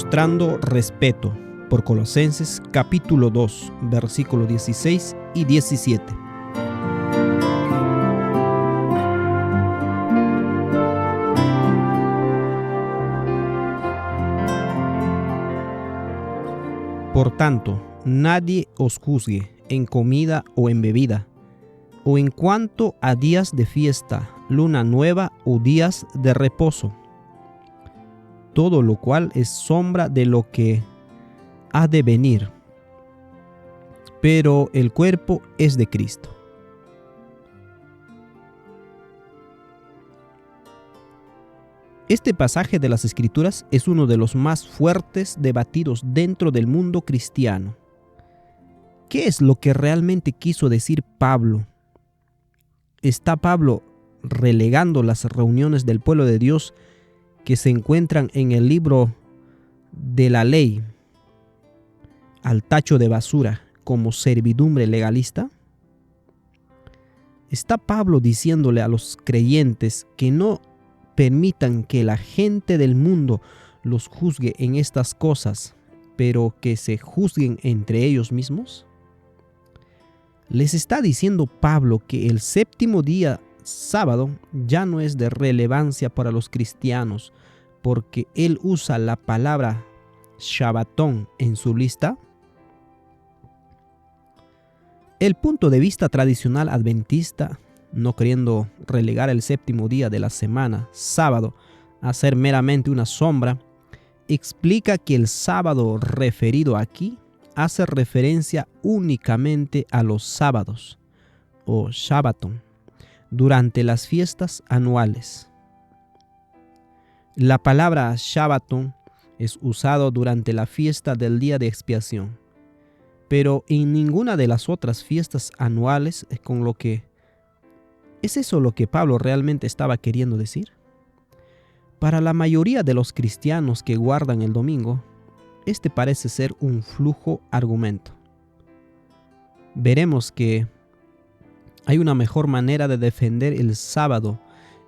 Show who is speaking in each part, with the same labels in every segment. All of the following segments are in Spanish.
Speaker 1: Mostrando respeto, por Colosenses capítulo 2, versículos 16 y 17. Por tanto, nadie os juzgue en comida o en bebida, o en cuanto a días de fiesta, luna nueva o días de reposo, todo lo cual es sombra de lo que ha de venir, pero el cuerpo es de Cristo. Este pasaje de las Escrituras es uno de los más fuertes debatidos dentro del mundo cristiano. ¿Qué es lo que realmente quiso decir Pablo? ¿Está Pablo relegando las reuniones del pueblo de Dios que se encuentran en el libro de la ley al tacho de basura como servidumbre legalista? ¿Está Pablo diciéndole a los creyentes que no permitan que la gente del mundo los juzgue en estas cosas, pero que se juzguen entre ellos mismos? Les está diciendo Pablo que el séptimo día, sábado, ya no es de relevancia para los cristianos, porque él usa la palabra Shabbatón en su lista. El punto de vista tradicional adventista, no queriendo relegar el séptimo día de la semana, sábado, a ser meramente una sombra, explica que el sábado referido aquí hace referencia únicamente a los sábados, o Shabbatón, durante las fiestas anuales. La palabra Shabbatón es usado durante la fiesta del día de expiación, pero en ninguna de las otras fiestas anuales, con lo que ¿es eso lo que Pablo realmente estaba queriendo decir? Para la mayoría de los cristianos que guardan el domingo, este parece ser un flujo argumento. Veremos que hay una mejor manera de defender el sábado,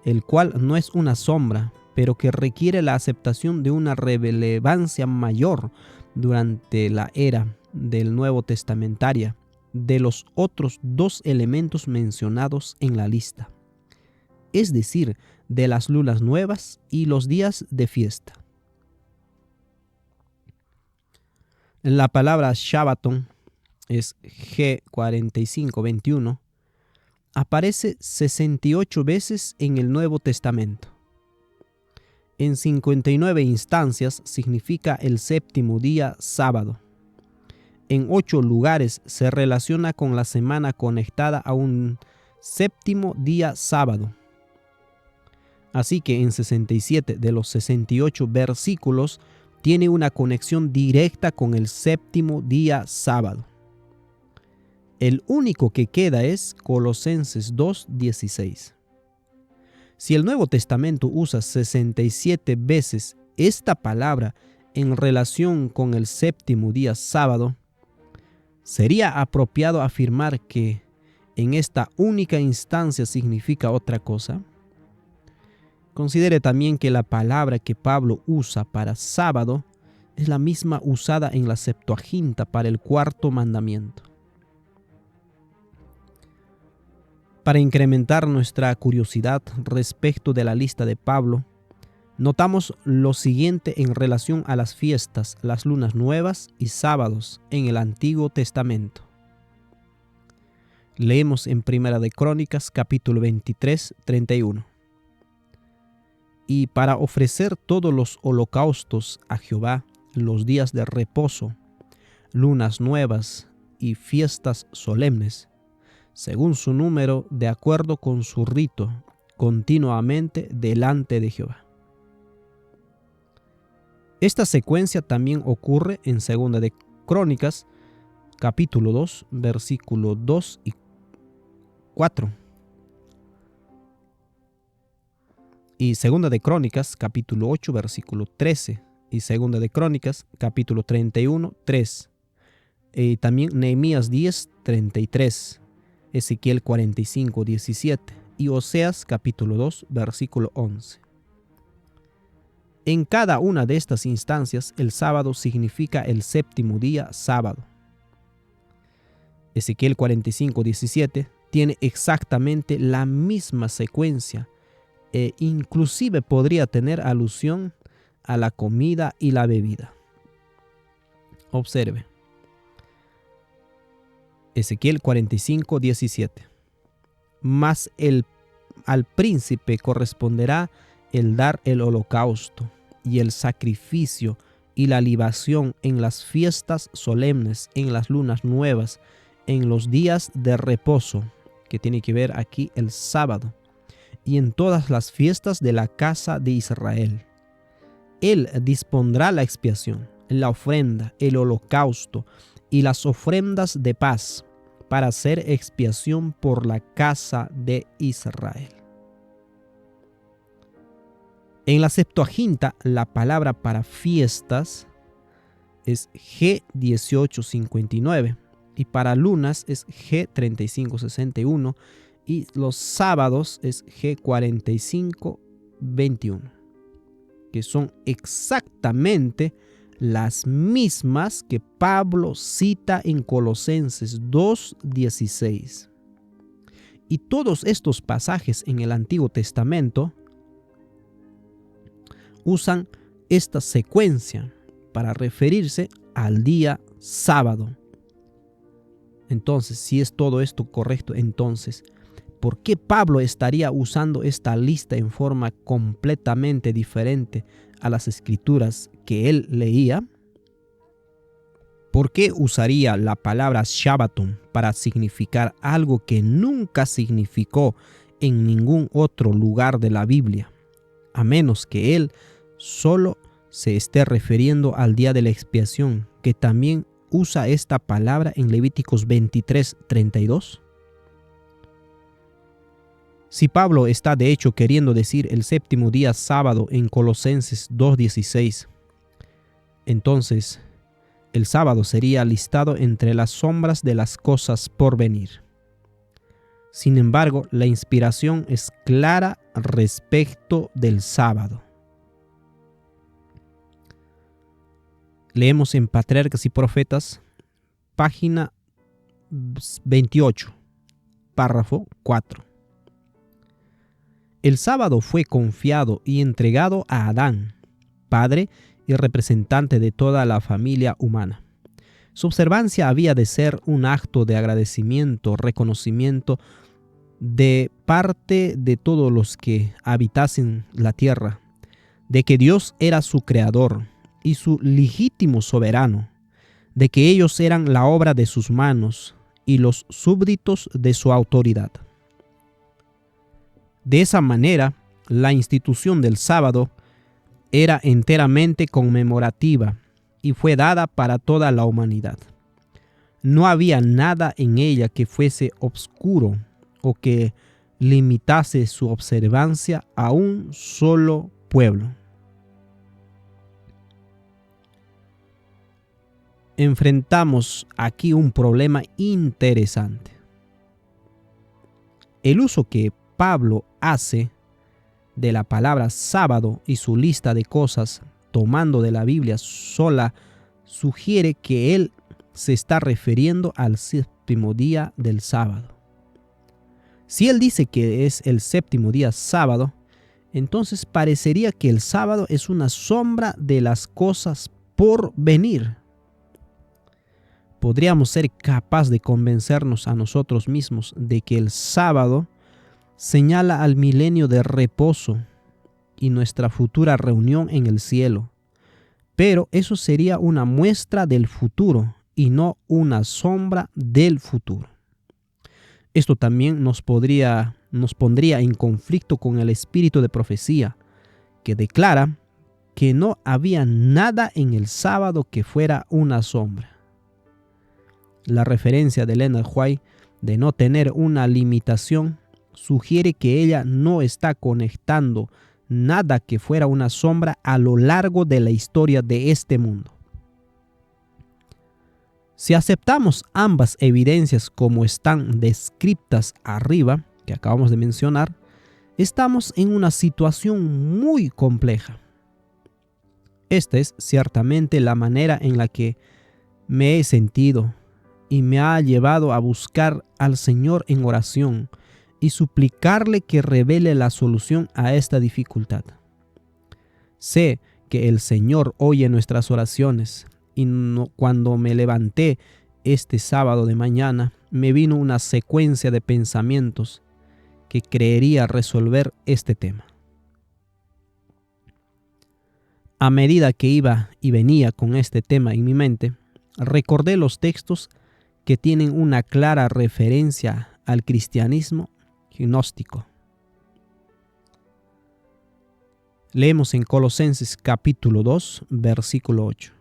Speaker 1: el cual no es una sombra, pero que requiere la aceptación de una relevancia mayor durante la era del Nuevo Testamentaria de los otros dos elementos mencionados en la lista, es decir, de las lunas nuevas y los días de fiesta. La palabra Shabbatón es G4521, aparece 68 veces en el Nuevo Testamento. En 59 instancias significa el séptimo día sábado. En 8 lugares se relaciona con la semana conectada a un séptimo día sábado. Así que en 67 de los 68 versículos tiene una conexión directa con el séptimo día sábado. El único que queda es Colosenses 2:16. Si el Nuevo Testamento usa 67 veces esta palabra en relación con el séptimo día sábado, ¿sería apropiado afirmar que en esta única instancia significa otra cosa? Considere también que la palabra que Pablo usa para sábado es la misma usada en la Septuaginta para el cuarto mandamiento. Para incrementar nuestra curiosidad respecto de la lista de Pablo, notamos lo siguiente en relación a las fiestas, las lunas nuevas y sábados en el Antiguo Testamento. Leemos en Primera de Crónicas, capítulo 23, 31. Y para ofrecer todos los holocaustos a Jehová, los días de reposo, lunas nuevas y fiestas solemnes, según su número, de acuerdo con su rito, continuamente delante de Jehová. Esta secuencia también ocurre en Segunda de Crónicas, capítulo 2, versículo 2 y 4. Y Segunda de Crónicas, capítulo 8, versículo 13. Y Segunda de Crónicas, capítulo 31, 3. Y también Nehemías 10, 33. Ezequiel 45, 17. Y Oseas, capítulo 2, versículo 11. En cada una de estas instancias, el sábado significa el séptimo día sábado. Ezequiel 45:17 tiene exactamente la misma secuencia e inclusive podría tener alusión a la comida y la bebida. Observe. Ezequiel 45:17. Mas al príncipe corresponderá el dar el holocausto y el sacrificio y la libación en las fiestas solemnes, en las lunas nuevas, en los días de reposo, que tiene que ver aquí el sábado, y en todas las fiestas de la casa de Israel. Él dispondrá la expiación, la ofrenda, el holocausto y las ofrendas de paz para hacer expiación por la casa de Israel. En la Septuaginta, la palabra para fiestas es G1859 y para lunas es G3561 y los sábados es G4521, que son exactamente las mismas que Pablo cita en Colosenses 2:16. Y todos estos pasajes en el Antiguo Testamento usan esta secuencia para referirse al día sábado. Entonces, si es todo esto correcto, entonces, ¿por qué Pablo estaría usando esta lista en forma completamente diferente a las escrituras que él leía? ¿Por qué usaría la palabra Shabbaton para significar algo que nunca significó en ningún otro lugar de la Biblia? A menos que él solo se esté refiriendo al día de la expiación, que también usa esta palabra en Levíticos 23:32. Si Pablo está de hecho queriendo decir el séptimo día sábado en Colosenses 2:16, entonces el sábado sería listado entre las sombras de las cosas por venir. Sin embargo, la inspiración es clara respecto del sábado. Leemos en Patriarcas y Profetas, página 28, párrafo 4. El sábado fue confiado y entregado a Adán, padre y representante de toda la familia humana. Su observancia había de ser un acto de agradecimiento, reconocimiento de parte de todos los que habitasen la tierra, de que Dios era su creador y su legítimo soberano, de que ellos eran la obra de sus manos y los súbditos de su autoridad. De esa manera, la institución del sábado era enteramente conmemorativa y fue dada para toda la humanidad. No había nada en ella que fuese obscuro o que limitase su observancia a un solo pueblo. Enfrentamos aquí un problema interesante. El uso que Pablo hace de la palabra sábado y su lista de cosas tomando de la Biblia sola sugiere que él se está refiriendo al séptimo día del sábado. Si él dice que es el séptimo día sábado, entonces parecería que el sábado es una sombra de las cosas por venir. Podríamos ser capaces de convencernos a nosotros mismos de que el sábado señala al milenio de reposo y nuestra futura reunión en el cielo. Pero eso sería una muestra del futuro y no una sombra del futuro. Esto también nos pondría en conflicto con el espíritu de profecía, que declara que no había nada en el sábado que fuera una sombra. La referencia de Leonard White de no tener una limitación sugiere que ella no está conectando nada que fuera una sombra a lo largo de la historia de este mundo. Si aceptamos ambas evidencias como están descritas arriba, que acabamos de mencionar, estamos en una situación muy compleja. Esta es ciertamente la manera en la que me he sentido y me ha llevado a buscar al Señor en oración y suplicarle que revele la solución a esta dificultad. Sé que el Señor oye nuestras oraciones y cuando me levanté este sábado de mañana, me vino una secuencia de pensamientos que creería resolver este tema. A medida que iba y venía con este tema en mi mente, recordé los textos que tienen una clara referencia al cristianismo gnóstico. Leemos en Colosenses capítulo 2, versículo 8.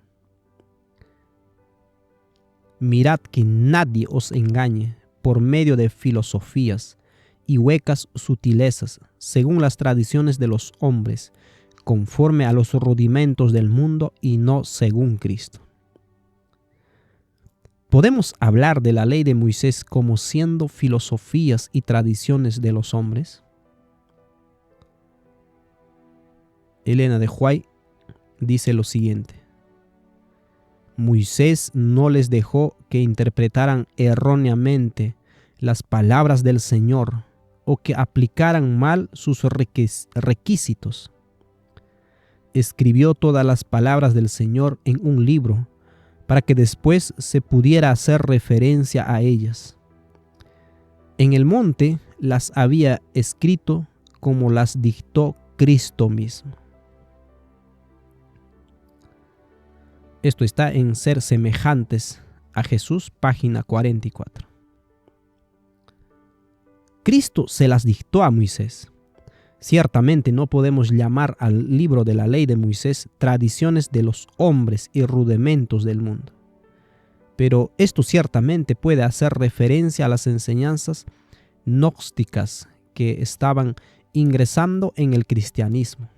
Speaker 1: Mirad que nadie os engañe por medio de filosofías y huecas sutilezas, según las tradiciones de los hombres, conforme a los rudimentos del mundo y no según Cristo. ¿Podemos hablar de la ley de Moisés como siendo filosofías y tradiciones de los hombres? Elena de White dice lo siguiente: Moisés no les dejó que interpretaran erróneamente las palabras del Señor o que aplicaran mal sus requisitos. Escribió todas las palabras del Señor en un libro para que después se pudiera hacer referencia a ellas. En el monte las había escrito como las dictó Cristo mismo. Esto está en Ser semejantes a Jesús, página 44. Cristo se las dictó a Moisés. Ciertamente no podemos llamar al libro de la ley de Moisés tradiciones de los hombres y rudimentos del mundo. Pero esto ciertamente puede hacer referencia a las enseñanzas gnósticas que estaban ingresando en el cristianismo.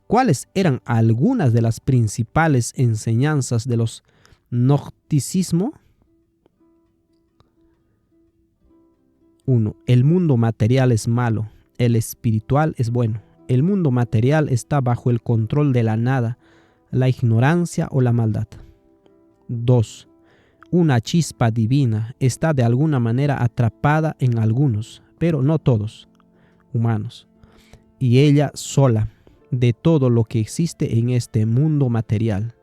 Speaker 1: ¿Cuáles eran algunas de las principales enseñanzas de los gnosticismo? 1. El mundo material es malo, el espiritual es bueno. El mundo material está bajo el control de la nada, la ignorancia o la maldad. 2. Una chispa divina está de alguna manera atrapada en algunos, pero no todos, humanos, y ella sola, de todo lo que existe en este mundo material,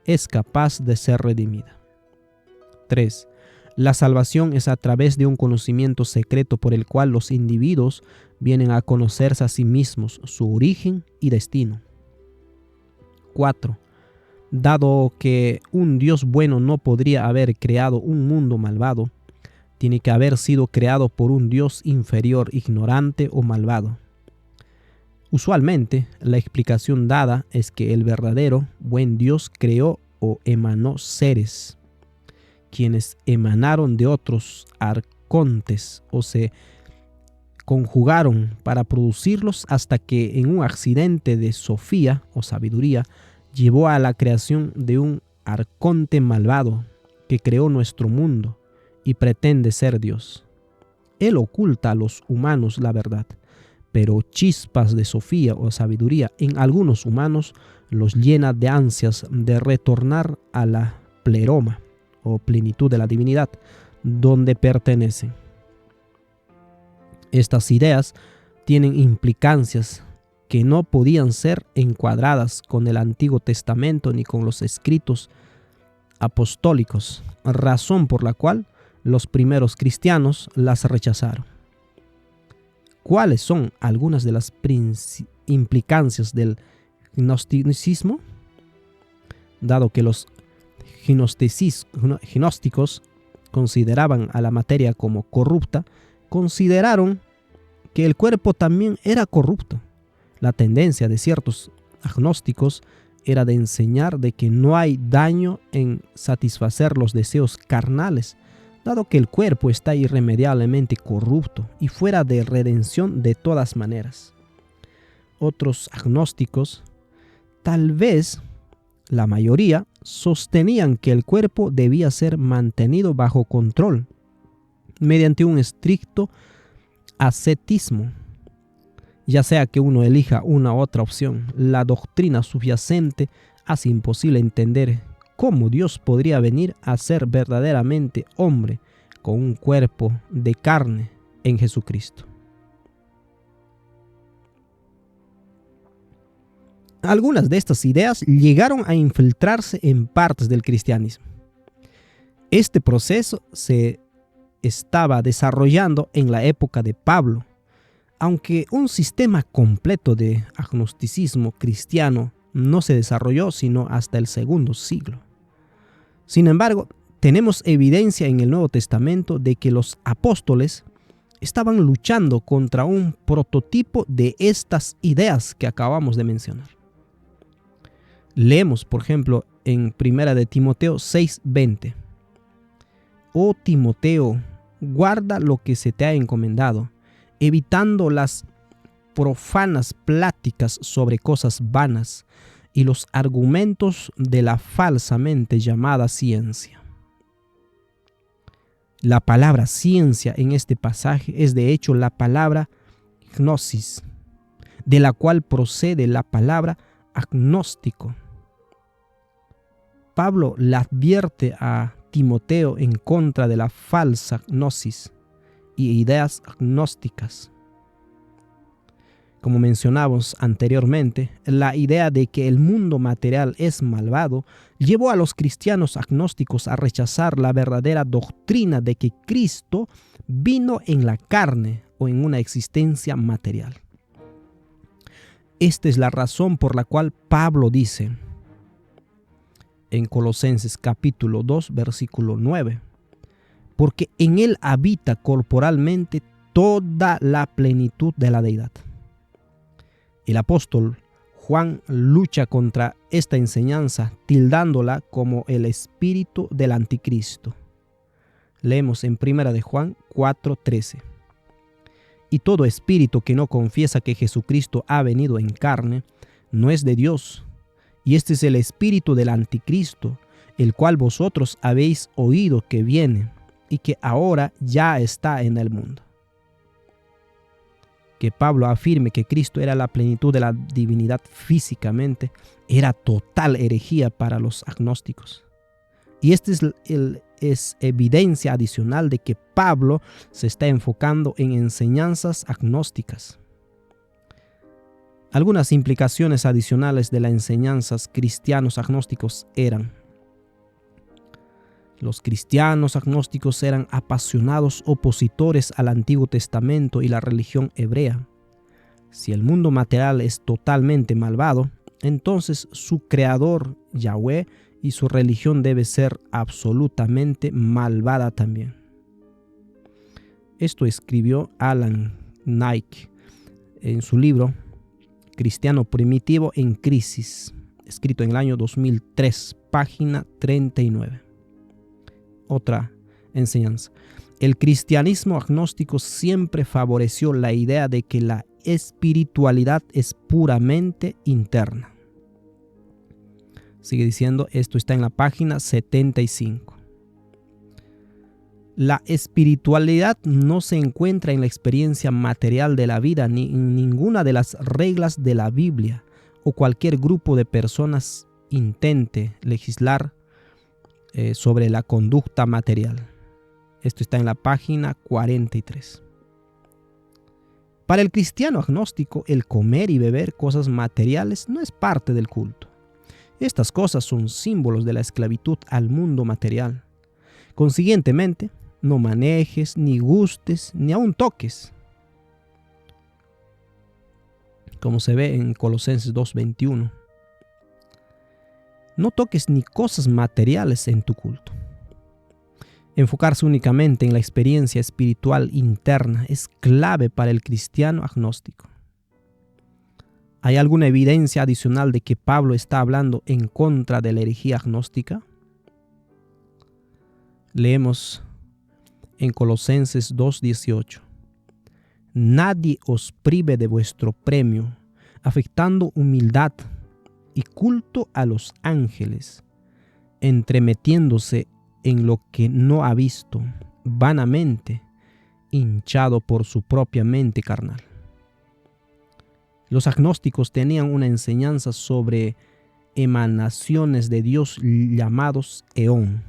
Speaker 1: es capaz de ser redimida. 3. La salvación es a través de un conocimiento secreto por el cual los individuos vienen a conocerse a sí mismos, su origen y destino. 4. Dado que un Dios bueno no podría haber creado un mundo malvado, tiene que haber sido creado por un Dios inferior, ignorante o malvado. Usualmente, la explicación dada es que el verdadero buen Dios creó o emanó seres, quienes emanaron de otros arcontes o se conjugaron para producirlos hasta que en un accidente de sofía o sabiduría llevó a la creación de un arconte malvado que creó nuestro mundo y pretende ser Dios. Él oculta a los humanos la verdad, pero chispas de sofía o sabiduría en algunos humanos los llena de ansias de retornar a la pleroma o plenitud de la divinidad, donde pertenecen. Estas ideas tienen implicancias que no podían ser encuadradas con el Antiguo Testamento ni con los escritos apostólicos, razón por la cual los primeros cristianos las rechazaron. ¿Cuáles son algunas de las implicancias del gnosticismo? Dado que los gnósticos consideraban a la materia como corrupta, consideraron que el cuerpo también era corrupto. La tendencia de ciertos agnósticos era de enseñar de que no hay daño en satisfacer los deseos carnales, dado que el cuerpo está irremediablemente corrupto y fuera de redención de todas maneras. Otros agnósticos, tal vez la mayoría, sostenían que el cuerpo debía ser mantenido bajo control mediante un estricto ascetismo Ya sea que uno elija una u otra opción, la doctrina subyacente hace imposible entender cómo Dios podría venir a ser verdaderamente hombre con un cuerpo de carne en Jesucristo. Algunas de estas ideas llegaron a infiltrarse en partes del cristianismo. Este proceso se estaba desarrollando en la época de Pablo, aunque un sistema completo de agnosticismo cristiano no se desarrolló sino hasta el segundo siglo. Sin embargo, tenemos evidencia en el Nuevo Testamento de que los apóstoles estaban luchando contra un prototipo de estas ideas que acabamos de mencionar. Leemos, por ejemplo, en 1 de Timoteo 6:20. Oh Timoteo, guarda lo que se te ha encomendado, evitando las profanas pláticas sobre cosas vanas y los argumentos de la falsamente llamada ciencia. La palabra ciencia en este pasaje es de hecho la palabra gnosis, de la cual procede la palabra agnóstico. Pablo le advierte a Timoteo en contra de la falsa gnosis y ideas agnósticas. Como mencionamos anteriormente, la idea de que el mundo material es malvado llevó a los cristianos agnósticos a rechazar la verdadera doctrina de que Cristo vino en la carne o en una existencia material. Esta es la razón por la cual Pablo dice en Colosenses capítulo 2, versículo 9, porque en él habita corporalmente toda la plenitud de la deidad. El apóstol Juan lucha contra esta enseñanza, tildándola como el espíritu del anticristo. Leemos en 1 de Juan 4:13. Y todo espíritu que no confiesa que Jesucristo ha venido en carne, no es de Dios. Y este es el espíritu del anticristo, el cual vosotros habéis oído que viene y que ahora ya está en el mundo. Que Pablo afirme que Cristo era la plenitud de la divinidad físicamente era total herejía para los agnósticos. Y esta es evidencia adicional de que Pablo se está enfocando en enseñanzas agnósticas. Algunas implicaciones adicionales de las enseñanzas cristianos agnósticos eran: los cristianos agnósticos eran apasionados opositores al Antiguo Testamento y la religión hebrea. Si el mundo material es totalmente malvado, entonces su creador, Yahweh, y su religión debe ser absolutamente malvada también. Esto escribió Alan Knight en su libro Cristiano Primitivo en Crisis, escrito en el año 2003, página 39. Otra enseñanza. El cristianismo agnóstico siempre favoreció la idea de que la espiritualidad es puramente interna. Sigue diciendo, esto está en la página 75. La espiritualidad no se encuentra en la experiencia material de la vida ni en ninguna de las reglas de la Biblia o cualquier grupo de personas intente legislar sobre la conducta material. Esto está en la página 43. Para el cristiano agnóstico, el comer y beber cosas materiales no es parte del culto. Estas cosas son símbolos de la esclavitud al mundo material. Consiguientemente, no manejes, ni gustes, ni aun toques. Como se ve en Colosenses 2:21. No toques ni cosas materiales en tu culto. Enfocarse únicamente en la experiencia espiritual interna es clave para el cristiano agnóstico. ¿Hay alguna evidencia adicional de que Pablo está hablando en contra de la herejía agnóstica? Leemos en Colosenses 2:18. Nadie os prive de vuestro premio, afectando humildad y culto a los ángeles, entremetiéndose en lo que no ha visto, vanamente, hinchado por su propia mente carnal. Los agnósticos tenían una enseñanza sobre emanaciones de Dios llamados eón.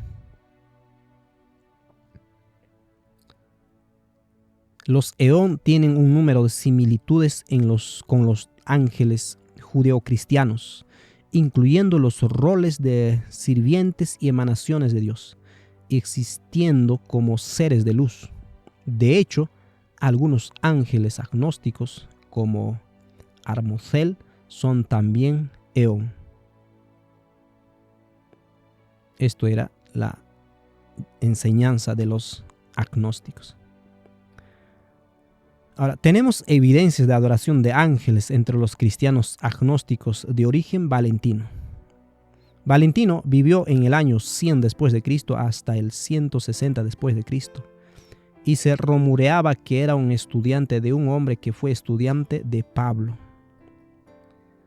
Speaker 1: Los eón tienen un número de similitudes con los ángeles judeocristianos, incluyendo los roles de sirvientes y emanaciones de Dios, existiendo como seres de luz. De hecho, algunos ángeles agnósticos, como Armozel, son también eón. Esto era la enseñanza de los agnósticos. Ahora, tenemos evidencias de adoración de ángeles entre los cristianos agnósticos de origen valentino. Valentino vivió en el año 100 después de Cristo hasta el 160 después de Cristo, y se rumoreaba que era un estudiante de un hombre que fue estudiante de Pablo.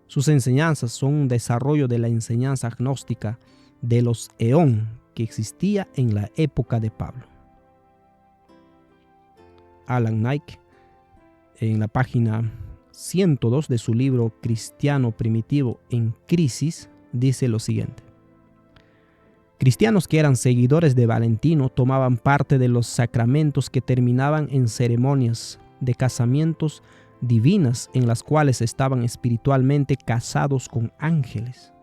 Speaker 1: Sus enseñanzas son un desarrollo de la enseñanza agnóstica de los eón que existía en la época de Pablo. Alan Knight, en la página 102 de su libro Cristiano Primitivo en Crisis, dice lo siguiente: cristianos que eran seguidores de Valentino tomaban parte de los sacramentos que terminaban en ceremonias de casamientos divinas en las cuales estaban espiritualmente casados con ángeles.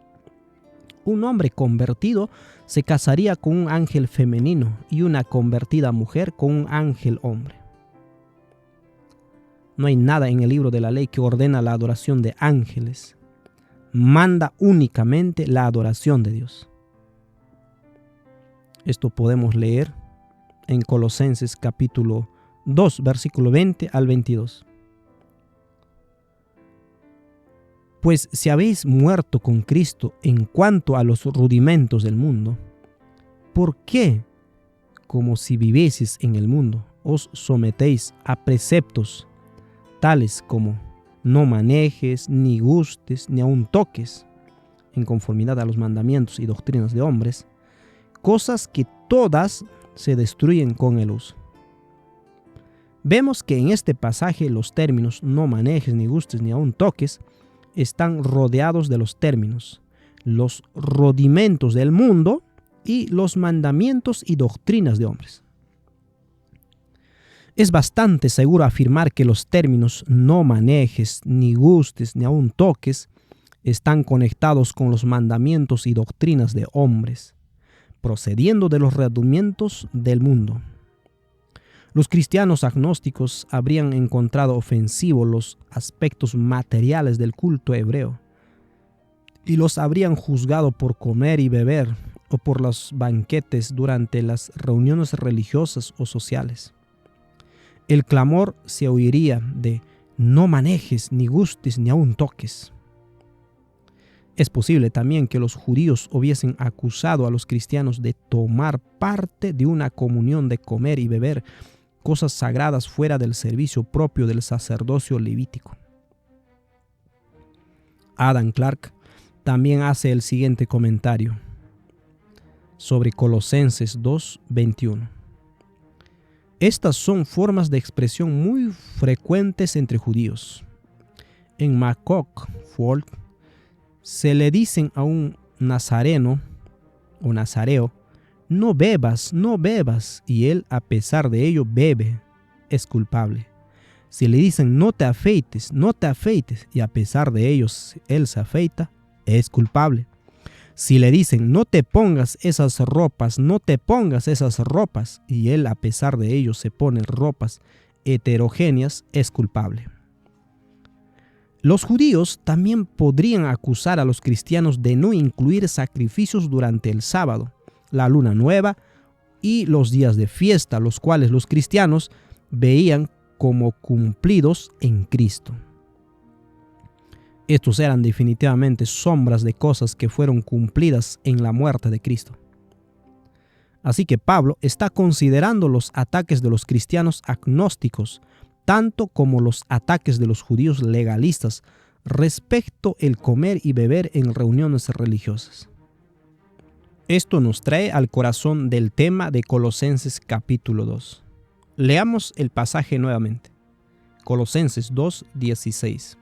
Speaker 1: Un hombre convertido se casaría con un ángel femenino y una convertida mujer con un ángel hombre. No hay nada en el libro de la ley que ordena la adoración de ángeles. Manda únicamente la adoración de Dios. Esto podemos leer en Colosenses capítulo 2, versículo 20 al 22. Pues si habéis muerto con Cristo en cuanto a los rudimentos del mundo, ¿por qué, como si vivieseis en el mundo, os sometéis a preceptos tales como no manejes, ni gustes, ni aun toques, en conformidad a los mandamientos y doctrinas de hombres, cosas que todas se destruyen con el uso? Vemos que en este pasaje los términos no manejes, ni gustes, ni aun toques están rodeados de los términos, los rudimentos del mundo y los mandamientos y doctrinas de hombres. Es bastante seguro afirmar que los términos no manejes, ni gustes, ni aun toques están conectados con los mandamientos y doctrinas de hombres, procediendo de los rudimentos del mundo. Los cristianos agnósticos habrían encontrado ofensivos los aspectos materiales del culto hebreo y los habrían juzgado por comer y beber o por los banquetes durante las reuniones religiosas o sociales. El clamor se oiría de no manejes, ni gustes, ni aun toques. Es posible también que los judíos hubiesen acusado a los cristianos de tomar parte de una comunión de comer y beber cosas sagradas fuera del servicio propio del sacerdocio levítico. Adam Clarke también hace el siguiente comentario sobre Colosenses 2:21. Estas son formas de expresión muy frecuentes entre judíos. En McCook Folk se le dicen a un nazareno o nazareo: no bebas, no bebas, y él a pesar de ello bebe, es culpable. Si le dicen no te afeites, y a pesar de ello él se afeita, es culpable. Si le dicen no te pongas esas ropas, y él a pesar de ello se pone ropas heterogéneas, es culpable. Los judíos también podrían acusar a los cristianos de no incluir sacrificios durante el sábado, la luna nueva y los días de fiesta, los cuales los cristianos veían como cumplidos en Cristo. Estos eran definitivamente sombras de cosas que fueron cumplidas en la muerte de Cristo. Así que Pablo está considerando los ataques de los cristianos agnósticos, tanto como los ataques de los judíos legalistas respecto al comer y beber en reuniones religiosas. Esto nos trae al corazón del tema de Colosenses capítulo 2. Leamos el pasaje nuevamente. Colosenses 2:16.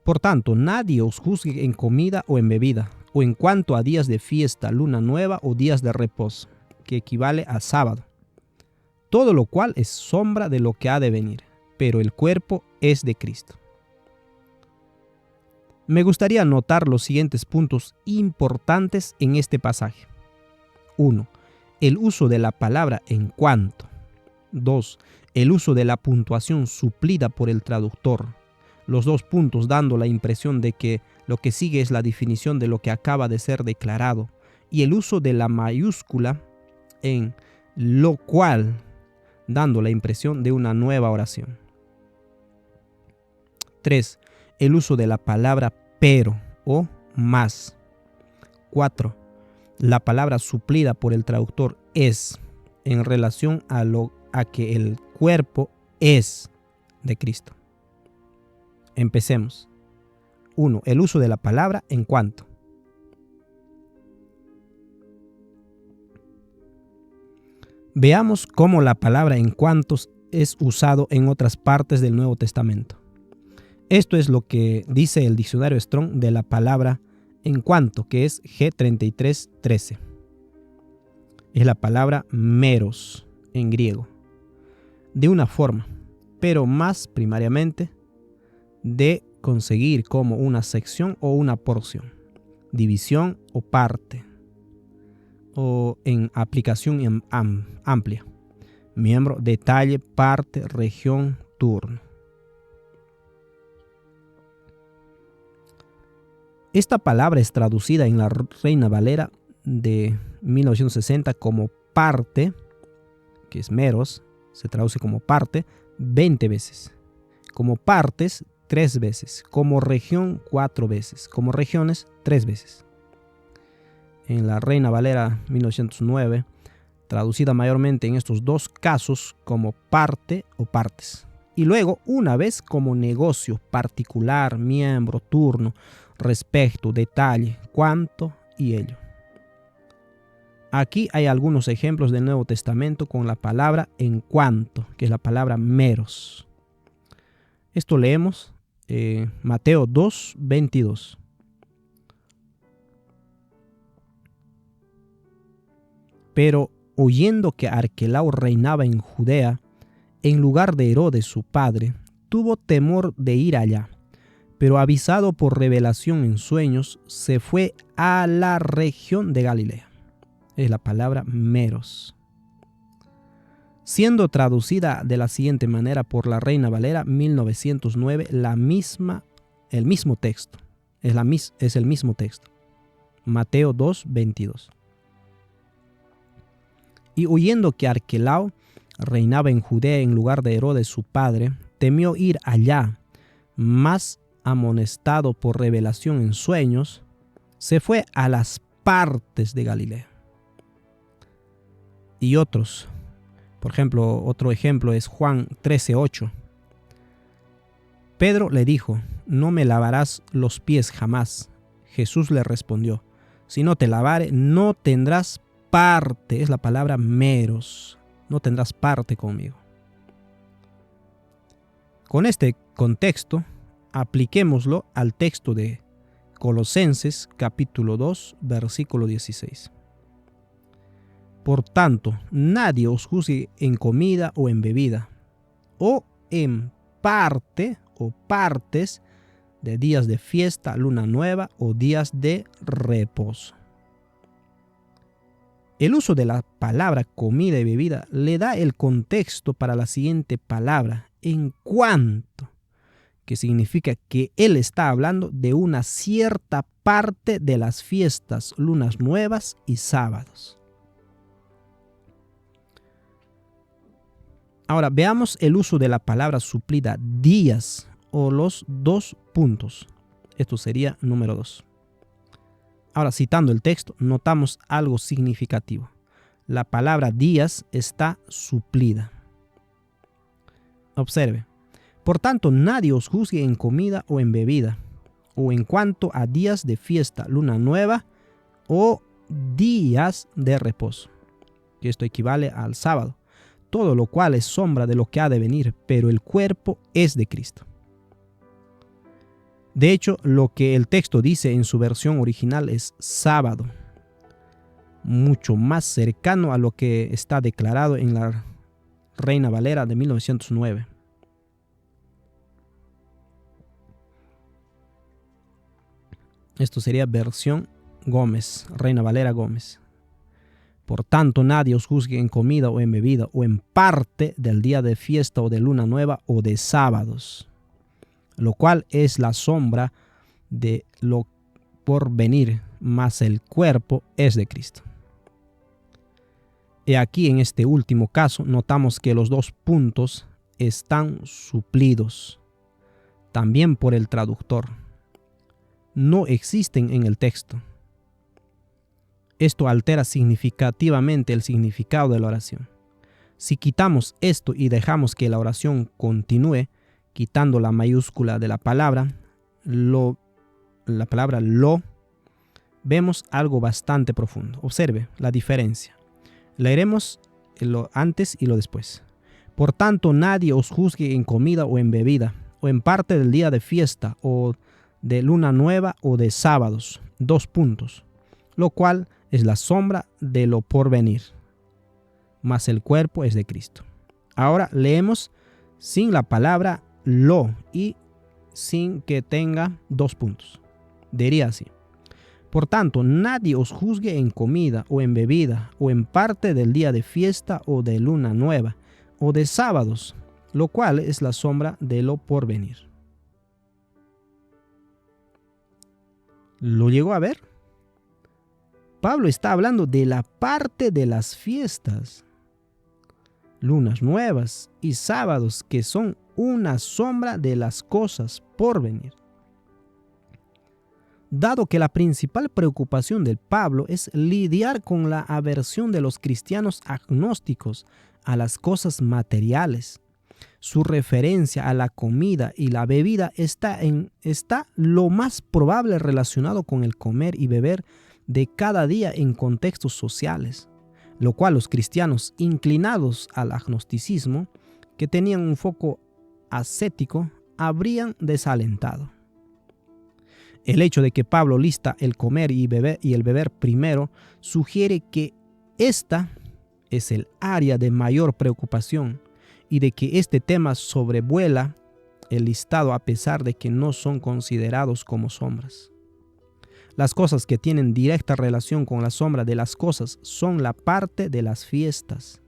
Speaker 1: Por tanto, nadie os juzgue en comida o en bebida, o en cuanto a días de fiesta, luna nueva o días de reposo, que equivale a sábado. Todo lo cual es sombra de lo que ha de venir, pero el cuerpo es de Cristo. Me gustaría notar los siguientes puntos importantes en este pasaje. 1. El uso de la palabra en cuanto. 2. El uso de la puntuación suplida por el traductor. Los dos puntos dando la impresión de que lo que sigue es la definición de lo que acaba de ser declarado. Y el uso de la mayúscula en lo cual, dando la impresión de una nueva oración. 3. El uso de la palabra pero o más. 4. La palabra suplida por el traductor es en relación a que el cuerpo es de Cristo. Empecemos. 1. El uso de la palabra en cuanto. Veamos cómo la palabra en cuantos es usado en otras partes del Nuevo Testamento. Esto es lo que dice el diccionario Strong de la palabra en cuanto, que es G3313. Es la palabra meros en griego. De una forma, pero más primariamente de conseguir como una sección o una porción, división o parte, o en aplicación amplia, miembro, detalle, parte, región, turno. Esta palabra es traducida en la Reina Valera de 1960 como parte, que es meros, se traduce como parte 20 veces, como partes 3 veces, como región 4 veces, como regiones 3 veces. En la Reina Valera 1909, traducida mayormente en estos dos casos como parte o partes. Y luego una vez como negocio, particular, miembro, turno, respecto, detalle, cuánto y ello. Aquí hay algunos ejemplos del Nuevo Testamento con la palabra en cuanto, que es la palabra meros. Esto leemos Mateo 2:22. Pero oyendo que Arquelao reinaba en Judea, en lugar de Herodes su padre, tuvo temor de ir allá, pero avisado por revelación en sueños, se fue a la región de Galilea. Es la palabra meros. Siendo traducida de la siguiente manera por la Reina Valera 1909, el mismo texto. Es el mismo texto. Mateo 2:22. Y oyendo que Arquelao reinaba en Judea en lugar de Herodes su padre, temió ir allá, mas amonestado por revelación en sueños, se fue a las partes de Galilea. Y otros, por ejemplo, otro ejemplo es Juan 13:8. Pedro le dijo: no me lavarás los pies jamás. Jesús le respondió: si no te lavare, no tendrás parte. Es la palabra meros. No tendrás parte conmigo. Con este contexto, apliquémoslo al texto de Colosenses capítulo 2, versículo 16. Por tanto, nadie os juzgue en comida o en bebida, o en parte o partes de días de fiesta, luna nueva o días de reposo. El uso de la palabra comida y bebida le da el contexto para la siguiente palabra, en cuanto, que significa que él está hablando de una cierta parte de las fiestas, lunas nuevas y sábados. Ahora veamos el uso de la palabra suplida días o los dos puntos. Esto sería número 2. Ahora, citando el texto, notamos algo significativo. La palabra días está suplida. Observe. Por tanto, nadie os juzgue en comida o en bebida, o en cuanto a días de fiesta, luna nueva o días de reposo, que esto equivale al sábado, todo lo cual es sombra de lo que ha de venir, pero el cuerpo es de Cristo. De hecho, lo que el texto dice en su versión original es sábado, mucho más cercano a lo que está declarado en la Reina Valera de 1909. Esto sería versión Gómez, Reina Valera Gómez. Por tanto, nadie os juzgue en comida o en bebida o en parte del día de fiesta o de luna nueva o de sábados, lo cual es la sombra de lo por venir, mas el cuerpo es de Cristo. Y aquí en este último caso notamos que los dos puntos están suplidos también por el traductor. No existen en el texto. Esto altera significativamente el significado de la oración. Si quitamos esto y dejamos que la oración continúe, quitando la mayúscula de la palabra lo, vemos algo bastante profundo. Observe la diferencia. Leeremos lo antes y lo después. Por tanto, nadie os juzgue en comida o en bebida, o en parte del día de fiesta, o de luna nueva, o de sábados. Dos puntos. Lo cual es la sombra de lo por venir, mas el cuerpo es de Cristo. Ahora leemos sin la palabra lo y sin que tenga dos puntos. Diría así: por tanto, nadie os juzgue en comida o en bebida o en parte del día de fiesta o de luna nueva o de sábados, lo cual es la sombra de lo por venir. ¿Lo llegó a ver? Pablo está hablando de la parte de las fiestas, lunas nuevas y sábados, que son una sombra de las cosas por venir. Dado que la principal preocupación de Pablo es lidiar con la aversión de los cristianos agnósticos a las cosas materiales, su referencia a la comida y la bebida está lo más probable relacionado con el comer y beber de cada día en contextos sociales, lo cual los cristianos inclinados al agnosticismo, que tenían un foco ascético, habrían desalentado. El hecho de que Pablo lista el comer y el beber primero sugiere que esta es el área de mayor preocupación y de que este tema sobrevuela el listado a pesar de que no son considerados como sombras. Las cosas que tienen directa relación con la sombra de las cosas son la parte de las fiestas,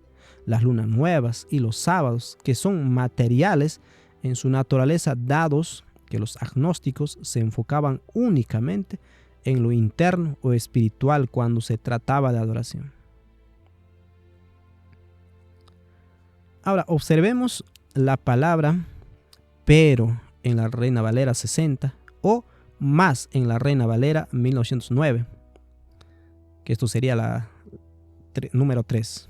Speaker 1: las lunas nuevas y los sábados, que son materiales en su naturaleza, dados que los agnósticos se enfocaban únicamente en lo interno o espiritual cuando se trataba de adoración. Ahora observemos la palabra pero en la Reina Valera 60 o más en la Reina Valera 1909, que esto sería la número 3.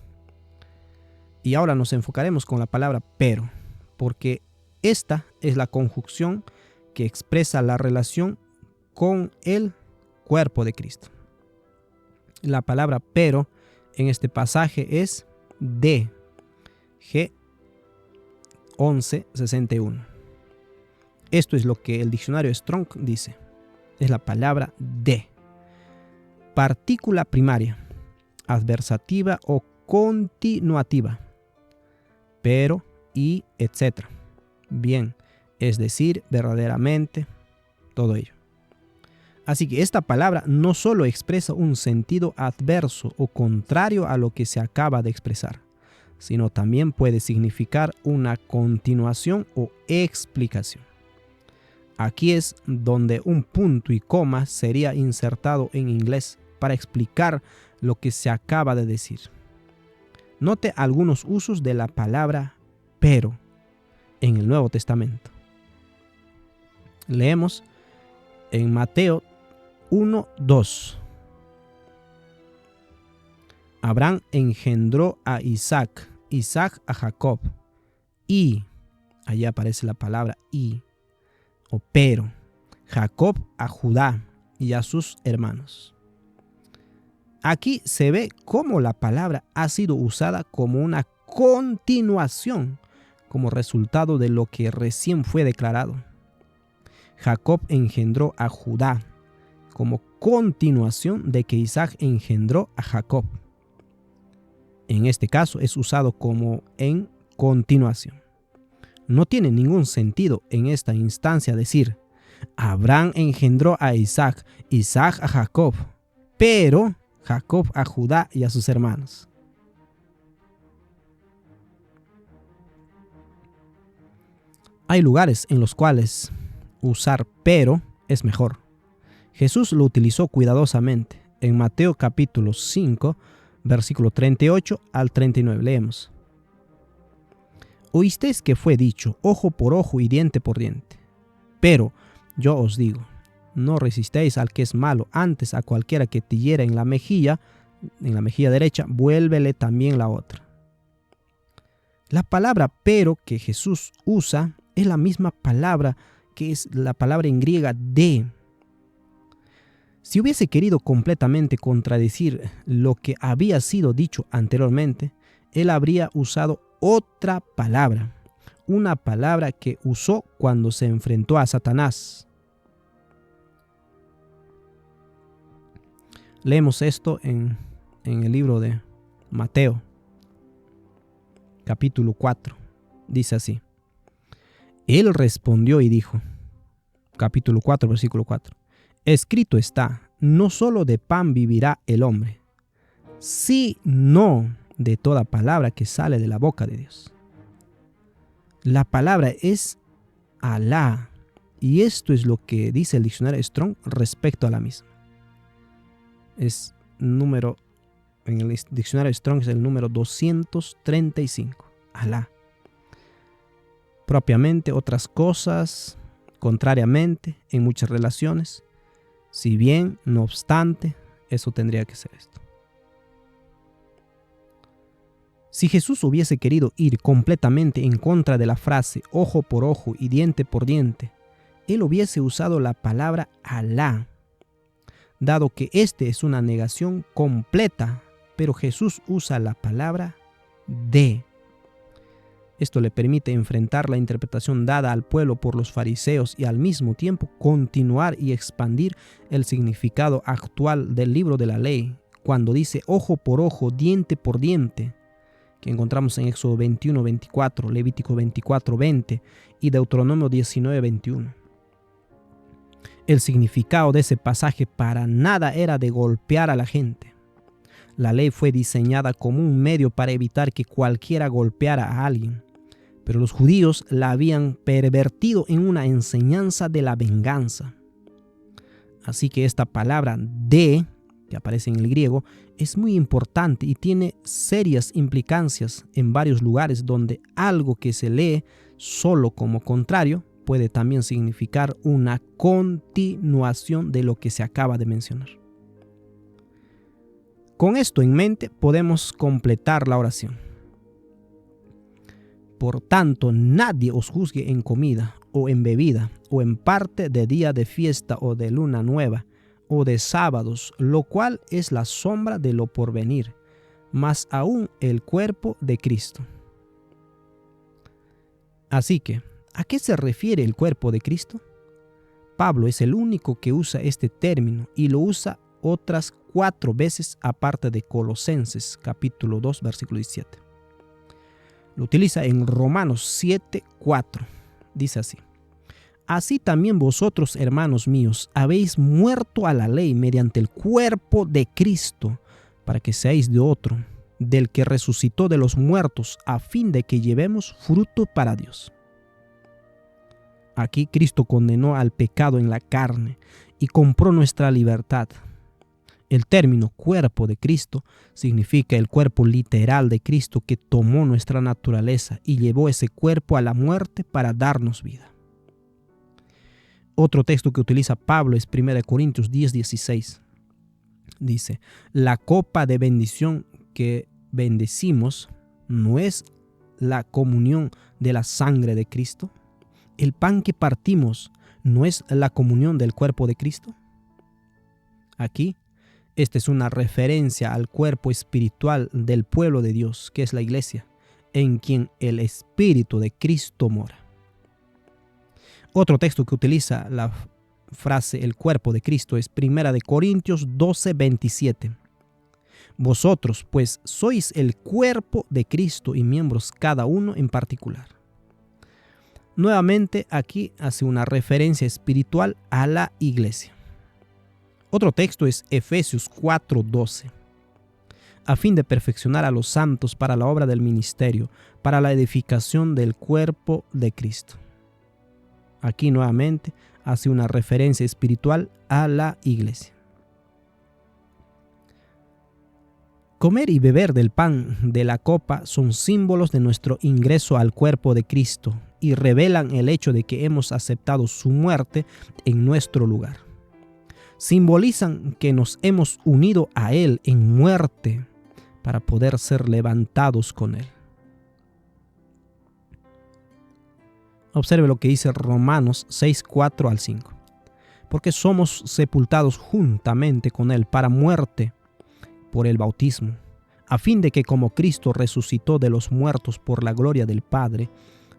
Speaker 1: Y ahora nos enfocaremos con la palabra pero, porque esta es la conjunción que expresa la relación con el cuerpo de Cristo. La palabra pero en este pasaje es de G 1161. Esto es lo que el diccionario Strong dice. Es la palabra de. Partícula primaria, adversativa o continuativa. Pero, y, etc. Bien, es decir, verdaderamente, todo ello. Así que esta palabra no solo expresa un sentido adverso o contrario a lo que se acaba de expresar, sino también puede significar una continuación o explicación. Aquí es donde un punto y coma sería insertado en inglés para explicar lo que se acaba de decir. Note algunos usos de la palabra pero en el Nuevo Testamento. Leemos en Mateo 1:2. Abraham engendró a Isaac, Isaac a Jacob, y, allí aparece la palabra y, o pero, Jacob a Judá y a sus hermanos. Aquí se ve cómo la palabra ha sido usada como una continuación, como resultado de lo que recién fue declarado. Jacob engendró a Judá, como continuación de que Isaac engendró a Jacob. En este caso es usado como en continuación. No tiene ningún sentido en esta instancia decir: Abraham engendró a Isaac, Isaac a Jacob, pero Jacob a Judá y a sus hermanos. Hay lugares en los cuales usar pero es mejor. Jesús lo utilizó cuidadosamente. En Mateo capítulo 5, versículo 38 al 39, leemos: Oísteis que fue dicho, ojo por ojo y diente por diente. Pero yo os digo, no resistéis al que es malo, antes a cualquiera que te hiera en la mejilla derecha, vuélvele también la otra. La palabra pero que Jesús usa es la misma palabra que es la palabra en griega de. Si hubiese querido completamente contradecir lo que había sido dicho anteriormente, él habría usado otra palabra, una palabra que usó cuando se enfrentó a Satanás. Leemos esto en el libro de Mateo, capítulo 4. Dice así: Él respondió y dijo, capítulo 4, versículo 4, escrito está, no solo de pan vivirá el hombre, sino de toda palabra que sale de la boca de Dios. La palabra es Alá, y esto es lo que dice el diccionario Strong respecto a la misma. Es número, en el diccionario Strong es el número 235, Alá. Propiamente otras cosas, contrariamente, en muchas relaciones, si bien, no obstante, eso tendría que ser esto. Si Jesús hubiese querido ir completamente en contra de la frase ojo por ojo y diente por diente, él hubiese usado la palabra Alá, dado que este es una negación completa, pero Jesús usa la palabra de. Esto le permite enfrentar la interpretación dada al pueblo por los fariseos y al mismo tiempo continuar y expandir el significado actual del libro de la ley, cuando dice ojo por ojo, diente por diente, que encontramos en Éxodo 21, 24, Levítico 24, 20 y Deuteronomio 19, 21. El significado de ese pasaje para nada era de golpear a la gente. La ley fue diseñada como un medio para evitar que cualquiera golpeara a alguien, pero los judíos la habían pervertido en una enseñanza de la venganza. Así que esta palabra de, que aparece en el griego, es muy importante y tiene serias implicancias en varios lugares donde algo que se lee solo como contrario puede también significar una continuación de lo que se acaba de mencionar. Con esto en mente podemos completar la oración. Por tanto, nadie os juzgue en comida o en bebida o en parte de día de fiesta o de luna nueva o de sábados, lo cual es la sombra de lo porvenir, más aún el cuerpo de Cristo. Así que, ¿a qué se refiere el cuerpo de Cristo? Pablo es el único que usa este término y lo usa otras 4 veces aparte de Colosenses capítulo 2 versículo 17. Lo utiliza en Romanos 7, 4. Dice así: Así también vosotros, hermanos míos, habéis muerto a la ley mediante el cuerpo de Cristo, para que seáis de otro, del que resucitó de los muertos, a fin de que llevemos fruto para Dios. Aquí Cristo condenó al pecado en la carne y compró nuestra libertad. El término cuerpo de Cristo significa el cuerpo literal de Cristo que tomó nuestra naturaleza y llevó ese cuerpo a la muerte para darnos vida. Otro texto que utiliza Pablo es 1 Corintios 10, 16. Dice: la copa de bendición que bendecimos no es la comunión de la sangre de Cristo. El pan que partimos no es la comunión del cuerpo de Cristo. Aquí, esta es una referencia al cuerpo espiritual del pueblo de Dios, que es la iglesia, en quien el Espíritu de Cristo mora. Otro texto que utiliza la frase el cuerpo de Cristo es 1 Corintios 12:27. Vosotros, pues, sois el cuerpo de Cristo y miembros cada uno en particular. Nuevamente, aquí hace una referencia espiritual a la iglesia. Otro texto es Efesios 4:12. A fin de perfeccionar a los santos para la obra del ministerio, para la edificación del cuerpo de Cristo. Aquí nuevamente hace una referencia espiritual a la iglesia. Comer y beber del pan de la copa son símbolos de nuestro ingreso al cuerpo de Cristo y revelan el hecho de que hemos aceptado su muerte en nuestro lugar. Simbolizan que nos hemos unido a Él en muerte para poder ser levantados con Él. Observe lo que dice Romanos 6:4 al 5. Porque somos sepultados juntamente con Él para muerte por el bautismo, a fin de que como Cristo resucitó de los muertos por la gloria del Padre,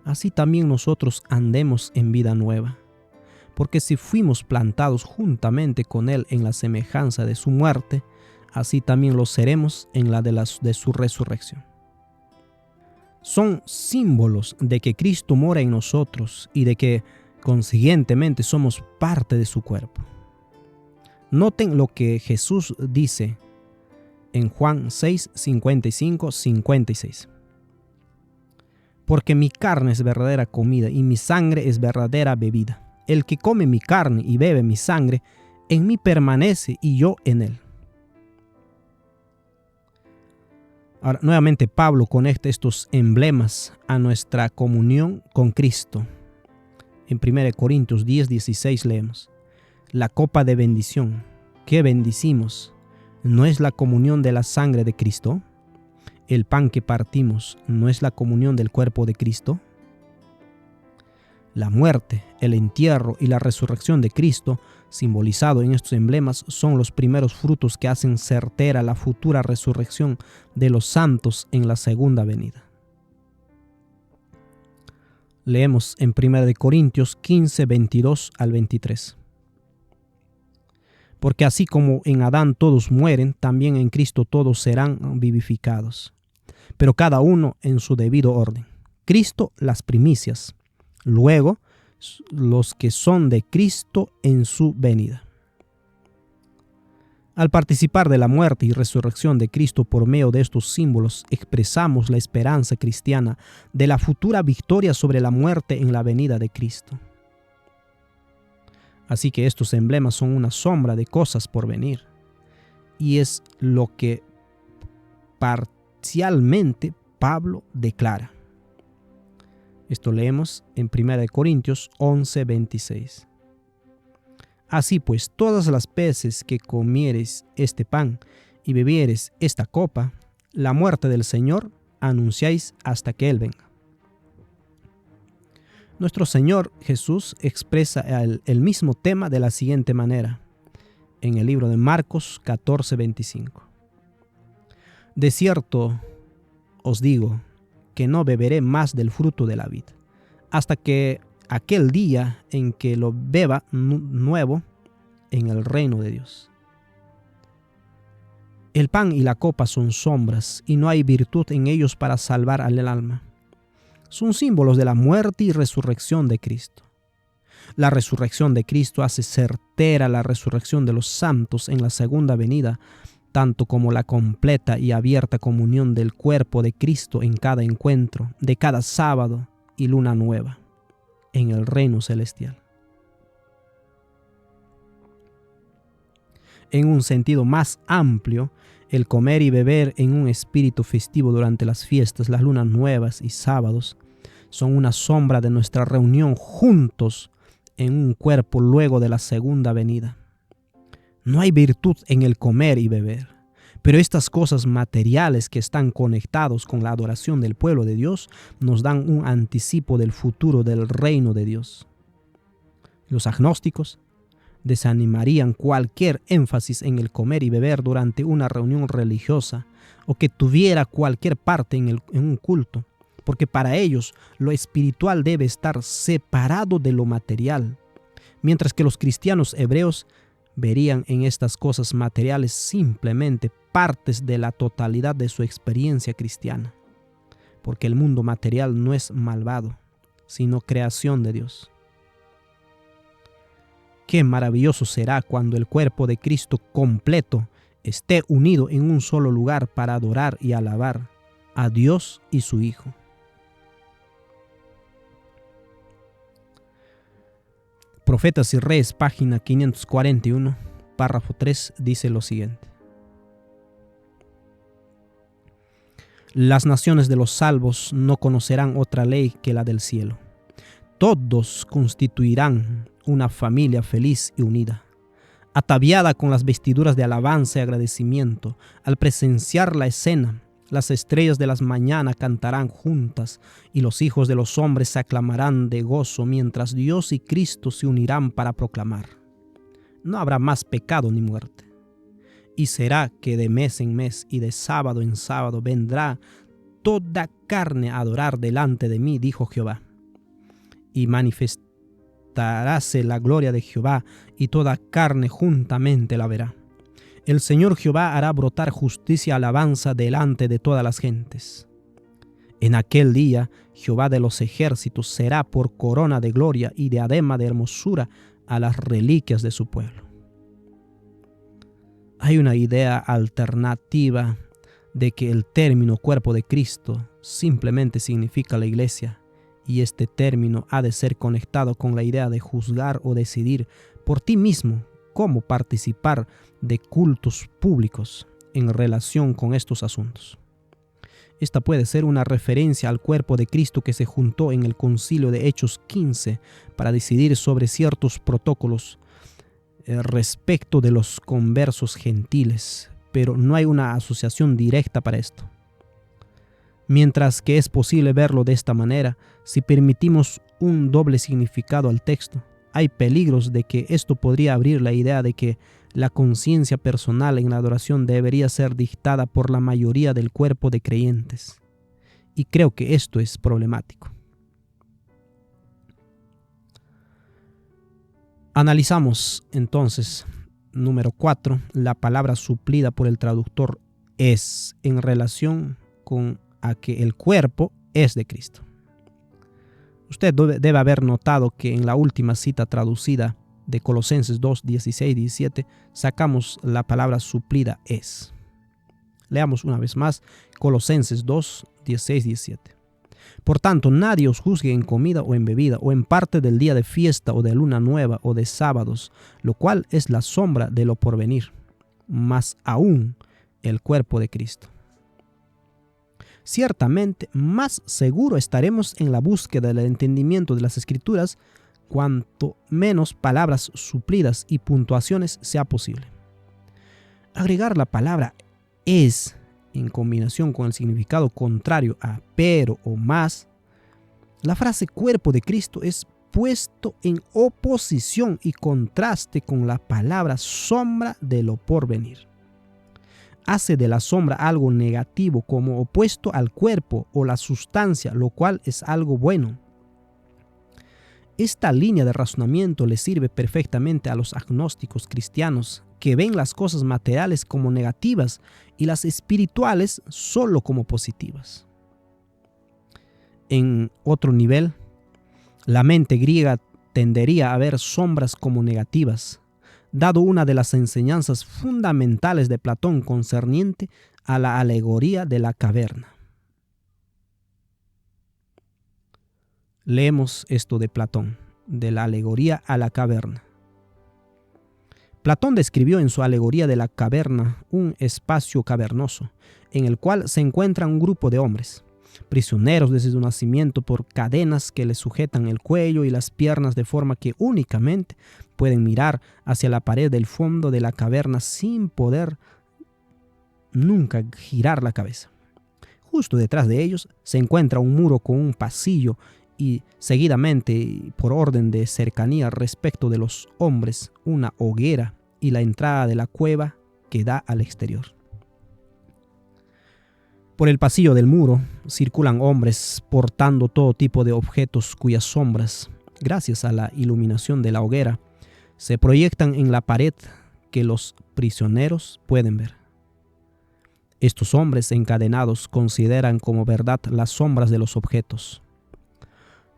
Speaker 1: así también nosotros andemos en vida nueva. Porque si fuimos plantados juntamente con Él en la semejanza de su muerte, así también lo seremos en la de su resurrección. Son símbolos de que Cristo mora en nosotros y de que consiguientemente somos parte de su cuerpo. Noten lo que Jesús dice en Juan 6:55-56. Porque mi carne es verdadera comida y mi sangre es verdadera bebida. El que come mi carne y bebe mi sangre, en mí permanece y yo en él. Ahora, nuevamente Pablo conecta estos emblemas a nuestra comunión con Cristo. En 1 Corintios 10:16 leemos: la copa de bendición que bendicimos, ¿no es la comunión de la sangre de Cristo? ¿El pan que partimos no es la comunión del cuerpo de Cristo? La muerte, el entierro y la resurrección de Cristo, simbolizado en estos emblemas, son los primeros frutos que hacen certera la futura resurrección de los santos en la segunda venida. Leemos en 1 Corintios 15:22 al 23. Porque así como en Adán todos mueren, también en Cristo todos serán vivificados, pero cada uno en su debido orden. Cristo las primicias, luego los que son de Cristo en su venida. Al participar de la muerte y resurrección de Cristo por medio de estos símbolos, expresamos la esperanza cristiana de la futura victoria sobre la muerte en la venida de Cristo. Así que estos emblemas son una sombra de cosas por venir, y es lo que parcialmente Pablo declara. Esto leemos en 1 Corintios 11:26. Así pues, todas las veces que comiereis este pan y bebiereis esta copa, la muerte del Señor anunciáis hasta que Él venga. Nuestro Señor Jesús expresa el mismo tema de la siguiente manera, en el libro de Marcos 14:25. De cierto os digo que no beberé más del fruto de la vid, hasta que aquel día en que lo beba nuevo en el reino de Dios. El pan y la copa son sombras, y no hay virtud en ellos para salvar al alma. Son símbolos de la muerte y resurrección de Cristo. La resurrección de Cristo hace certera la resurrección de los santos en la segunda venida, tanto como la completa y abierta comunión del cuerpo de Cristo en cada encuentro, de cada sábado y luna nueva, en el reino celestial. En un sentido más amplio, el comer y beber en un espíritu festivo durante las fiestas, las lunas nuevas y sábados son una sombra de nuestra reunión juntos en un cuerpo luego de la segunda venida. No hay virtud en el comer y beber, pero estas cosas materiales que están conectados con la adoración del pueblo de Dios nos dan un anticipo del futuro del reino de Dios. Los agnósticos desanimarían cualquier énfasis en el comer y beber durante una reunión religiosa o que tuviera cualquier parte en un culto, porque para ellos lo espiritual debe estar separado de lo material, mientras que los cristianos hebreos verían en estas cosas materiales simplemente partes de la totalidad de su experiencia cristiana, porque el mundo material no es malvado, sino creación de Dios. Qué maravilloso será cuando el cuerpo de Cristo completo esté unido en un solo lugar para adorar y alabar a Dios y su Hijo. Profetas y Reyes, página 541, párrafo 3, dice lo siguiente. Las naciones de los salvos no conocerán otra ley que la del cielo. Todos constituirán una familia feliz y unida, ataviada con las vestiduras de alabanza y agradecimiento. Al presenciar la escena, las estrellas de las mañanas cantarán juntas y los hijos de los hombres se aclamarán de gozo mientras Dios y Cristo se unirán para proclamar: no habrá más pecado ni muerte. Y será que de mes en mes y de sábado en sábado vendrá toda carne a adorar delante de mí, dijo Jehová. Y manifestaráse la gloria de Jehová, y toda carne juntamente la verá. El Señor Jehová hará brotar justicia y alabanza delante de todas las gentes. En aquel día Jehová de los ejércitos será por corona de gloria y diadema de hermosura a las reliquias de su pueblo. Hay una idea alternativa de que el término cuerpo de Cristo simplemente significa la iglesia, y este término ha de ser conectado con la idea de juzgar o decidir por ti mismo cómo participar de cultos públicos en relación con estos asuntos. Esta puede ser una referencia al cuerpo de Cristo que se juntó en el concilio de Hechos 15 para decidir sobre ciertos protocolos respecto de los conversos gentiles, pero no hay una asociación directa para esto. Mientras que es posible verlo de esta manera, si permitimos un doble significado al texto, hay peligros de que esto podría abrir la idea de que la conciencia personal en la adoración debería ser dictada por la mayoría del cuerpo de creyentes. Y creo que esto es problemático. Analizamos entonces, número 4, la palabra suplida por el traductor es en relación con a que el cuerpo es de Cristo. Usted debe haber notado que en la última cita traducida de Colosenses 2, 16 y 17 sacamos la palabra suplida es. Leamos una vez más Colosenses 2, 16 y 17. Por tanto, nadie os juzgue en comida o en bebida, o en parte del día de fiesta o de luna nueva o de sábados, lo cual es la sombra de lo porvenir, más aún el cuerpo de Cristo. Ciertamente, más seguro estaremos en la búsqueda del entendimiento de las Escrituras cuanto menos palabras suplidas y puntuaciones sea posible. Agregar la palabra es en combinación con el significado contrario a pero o más, la frase cuerpo de Cristo es puesto en oposición y contraste con la palabra sombra de lo porvenir. Hace de la sombra algo negativo como opuesto al cuerpo o la sustancia, lo cual es algo bueno. Esta línea de razonamiento le sirve perfectamente a los agnósticos cristianos que ven las cosas materiales como negativas y las espirituales solo como positivas. En otro nivel, la mente griega tendería a ver sombras como negativas, dado una de las enseñanzas fundamentales de Platón concerniente a la alegoría de la caverna. Leemos esto de Platón, de la alegoría a la caverna. Platón describió en su alegoría de la caverna un espacio cavernoso, en el cual se encuentra un grupo de hombres, prisioneros desde su nacimiento por cadenas que les sujetan el cuello y las piernas de forma que únicamente pueden mirar hacia la pared del fondo de la caverna sin poder nunca girar la cabeza. Justo detrás de ellos se encuentra un muro con un pasillo y seguidamente, por orden de cercanía respecto de los hombres, una hoguera y la entrada de la cueva que da al exterior. Por el pasillo del muro circulan hombres portando todo tipo de objetos cuyas sombras, gracias a la iluminación de la hoguera, se proyectan en la pared que los prisioneros pueden ver. Estos hombres encadenados consideran como verdad las sombras de los objetos.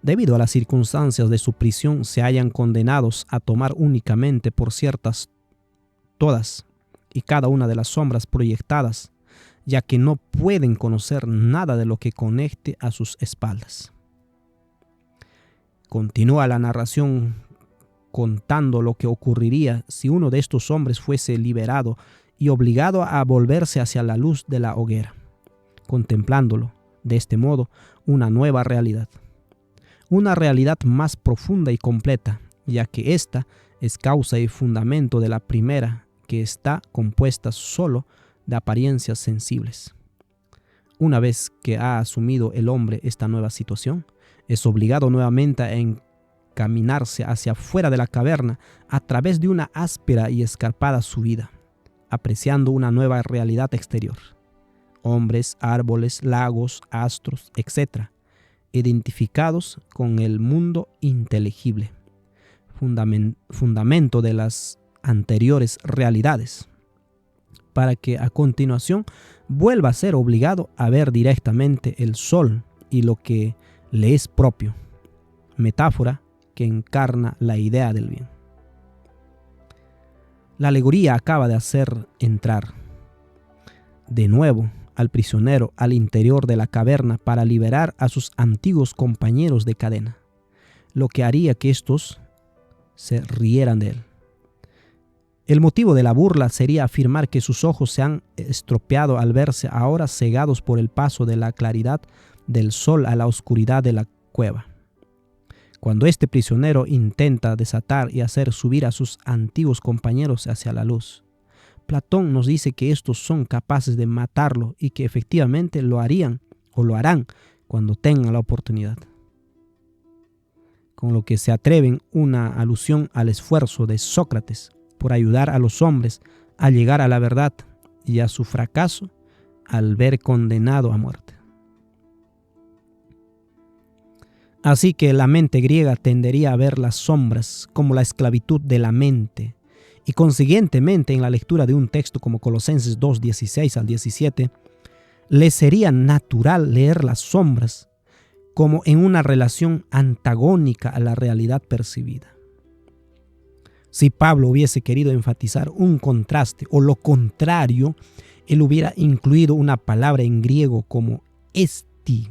Speaker 1: Debido a las circunstancias de su prisión, se hallan condenados a tomar únicamente por ciertas todas y cada una de las sombras proyectadas, ya que no pueden conocer nada de lo que conecte a sus espaldas. Continúa la narración contando lo que ocurriría si uno de estos hombres fuese liberado y obligado a volverse hacia la luz de la hoguera, contemplándolo de este modo una nueva realidad. Una realidad más profunda y completa, ya que ésta es causa y fundamento de la primera, que está compuesta solo de apariencias sensibles. Una vez que ha asumido el hombre esta nueva situación, es obligado nuevamente a encaminarse hacia afuera de la caverna a través de una áspera y escarpada subida, apreciando una nueva realidad exterior. Hombres, árboles, lagos, astros, etc., identificados con el mundo inteligible, fundamento de las anteriores realidades, para que a continuación vuelva a ser obligado a ver directamente el sol y lo que le es propio, metáfora que encarna la idea del bien. La alegoría acaba de hacer entrar de nuevo al prisionero al interior de la caverna para liberar a sus antiguos compañeros de cadena, lo que haría que estos se rieran de él. El motivo de la burla sería afirmar que sus ojos se han estropeado al verse ahora cegados por el paso de la claridad del sol a la oscuridad de la cueva. Cuando este prisionero intenta desatar y hacer subir a sus antiguos compañeros hacia la luz, Platón nos dice que estos son capaces de matarlo y que efectivamente lo harían o lo harán cuando tengan la oportunidad. Con lo que se atreven una alusión al esfuerzo de Sócrates por ayudar a los hombres a llegar a la verdad y a su fracaso al ver condenado a muerte. Así que la mente griega tendería a ver las sombras como la esclavitud de la mente, y consiguientemente en la lectura de un texto como Colosenses 2, 16 al 17, le sería natural leer las sombras como en una relación antagónica a la realidad percibida. Si Pablo hubiese querido enfatizar un contraste o lo contrario, él hubiera incluido una palabra en griego como esti,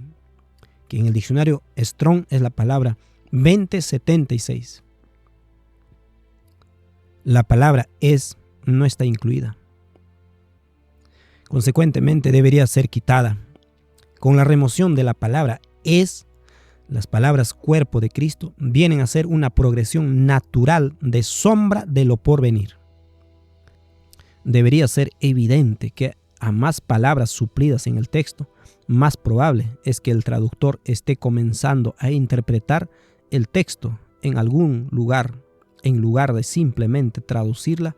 Speaker 1: que en el diccionario Strong es la palabra 2076. La palabra es no está incluida. Consecuentemente debería ser quitada. Con la remoción de la palabra es, las palabras cuerpo de Cristo vienen a ser una progresión natural de sombra de lo porvenir. Debería ser evidente que a más palabras suplidas en el texto, más probable es que el traductor esté comenzando a interpretar el texto en algún lugar, en lugar de simplemente traducirla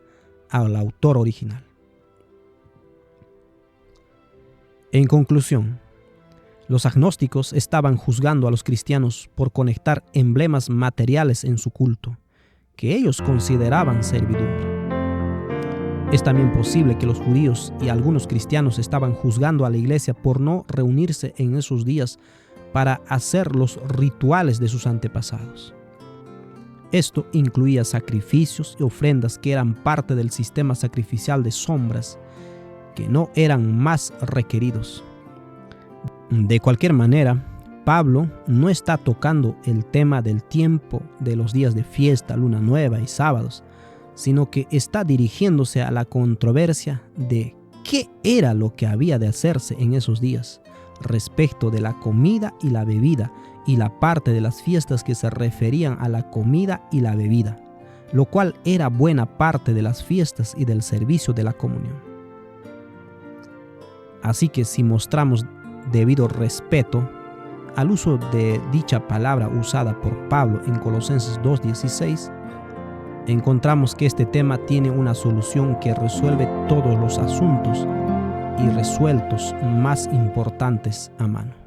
Speaker 1: al autor original. En conclusión, los agnósticos estaban juzgando a los cristianos por conectar emblemas materiales en su culto, que ellos consideraban servidumbre. Es también posible que los judíos y algunos cristianos estaban juzgando a la iglesia por no reunirse en esos días para hacer los rituales de sus antepasados. Esto incluía sacrificios y ofrendas que eran parte del sistema sacrificial de sombras, que no eran más requeridos. De cualquier manera, Pablo no está tocando el tema del tiempo de los días de fiesta, luna nueva y sábados, sino que está dirigiéndose a la controversia de qué era lo que había de hacerse en esos días respecto de la comida y la bebida, y la parte de las fiestas que se referían a la comida y la bebida, lo cual era buena parte de las fiestas y del servicio de la comunión. Así que si mostramos debido respeto al uso de dicha palabra usada por Pablo en Colosenses 2:16, encontramos que este tema tiene una solución que resuelve todos los asuntos y resueltos más importantes a mano.